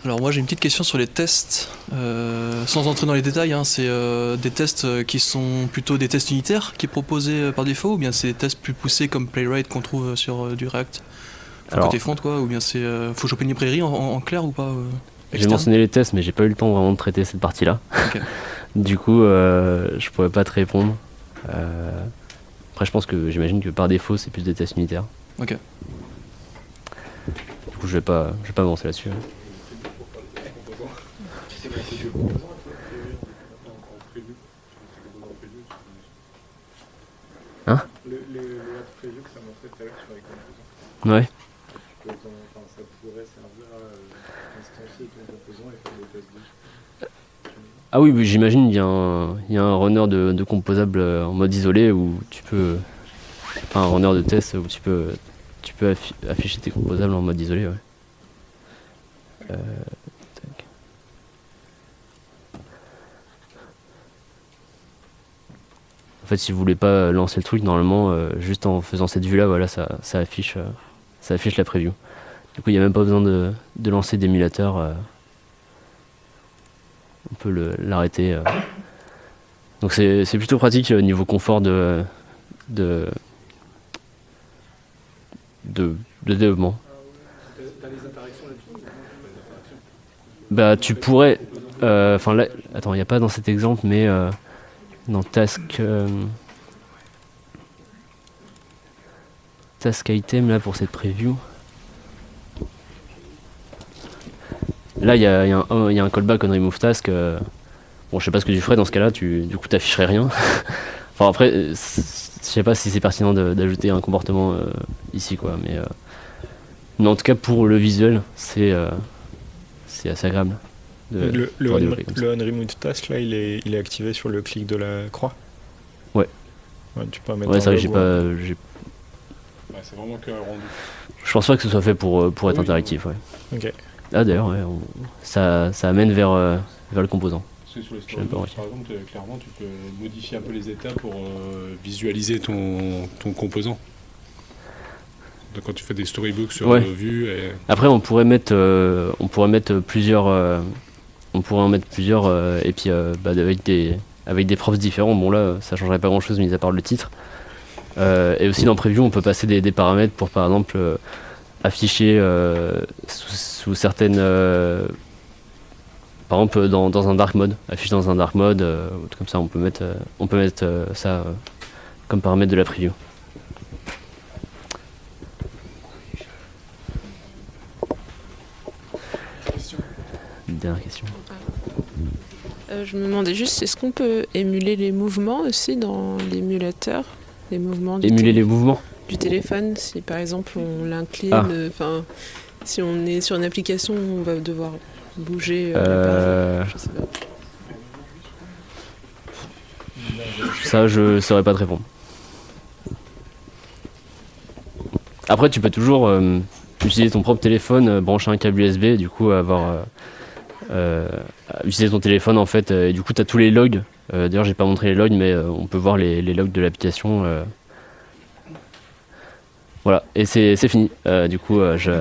Alors moi j'ai une petite question sur les tests, sans entrer dans les détails, hein, c'est des tests qui sont plutôt des tests unitaires qui est proposé par défaut, ou bien c'est des tests plus poussés comme Playwright qu'on trouve sur du React, côté front quoi, ou bien c'est faut choper une librairie en clair ou pas J'ai mentionné les tests, mais j'ai pas eu le temps vraiment de traiter cette partie-là. Okay. Du coup, je pourrais pas te répondre. Après, j'imagine que par défaut, c'est plus des tests unitaires. Ok. Du coup, je vais pas avancer là-dessus. Hein? Les app preview que ça montrait tout à l'heure sur les composants. Ouais. Ça pourrait servir à instancier ton composant et faire des tests dessus. Ah oui, j'imagine il y a un runner de composable en mode isolé où tu peux, enfin un runner de test où tu peux afficher tes composables en mode isolé. Ouais. Tac. En fait, si vous voulez pas lancer le truc, normalement, juste en faisant cette vue-là, voilà, ça affiche la preview. Du coup, il n'y a même pas besoin de lancer d'émulateur. On peut l'arrêter. Donc c'est plutôt pratique niveau confort de développement. T'as des interactions là-dessus? Bah tu pourrais. Enfin là, attends, il n'y a pas dans cet exemple, mais dans Task Item là pour cette preview. Là, il y a un callback on remove task. Bon, je sais pas ce que tu ferais dans ce cas-là. Du coup, t'afficherais rien. Enfin, après, je sais pas si c'est pertinent d'ajouter un comportement ici, quoi. Mais en tout cas, pour le visuel, c'est assez agréable. Le on remove task, là, il est activé sur le clic de la croix. Ouais. Tu peux mettre. Ouais, c'est vrai que c'est vraiment que un rendu. Je pense pas que ce soit fait pour être interactif, ouais. Ok. Ah d'ailleurs, ouais, ça amène vers le composant. Parce que sur les storybooks, par exemple, clairement, tu peux modifier un peu les états pour visualiser ton composant. Donc quand tu fais des storybooks sur vue. Après, on pourrait mettre plusieurs, et puis avec des profs différents. Bon là, ça changerait pas grand-chose mis à part le titre. Et aussi dans Preview, on peut passer des paramètres pour, par exemple, afficher sous certaines par exemple dans un dark mode, afficher dans un dark mode, comme ça on peut mettre ça comme paramètre de la preview. Dernière question. Je me demandais juste, est-ce qu'on peut émuler les mouvements aussi dans l'émulateur, les mouvements émuler les mouvements du téléphone, si par exemple on l'incline, si on est sur une application, on va devoir bouger je sais pas. Ça, je saurais pas te répondre. Après, tu peux toujours utiliser ton propre téléphone, brancher un câble USB, du coup utiliser ton téléphone en fait, et du coup tu as tous les logs. D'ailleurs, j'ai pas montré les logs, mais on peut voir les logs de l'application. Voilà, et c'est fini. Du coup, je